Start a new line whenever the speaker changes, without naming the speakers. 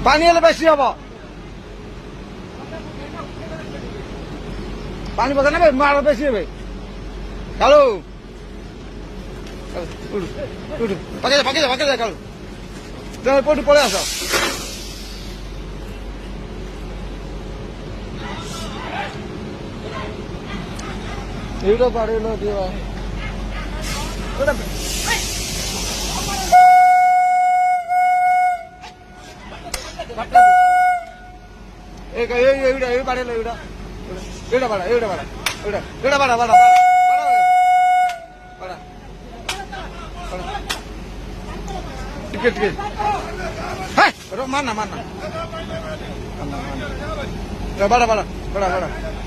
পানি এলে বেশি হবো পানি বোঝা নেবে আরো বেশি হবে কালু পাকে যা কালু তুমি পটু পড়ে আসো এইটা পারে এলো দিবা মার না বাড়া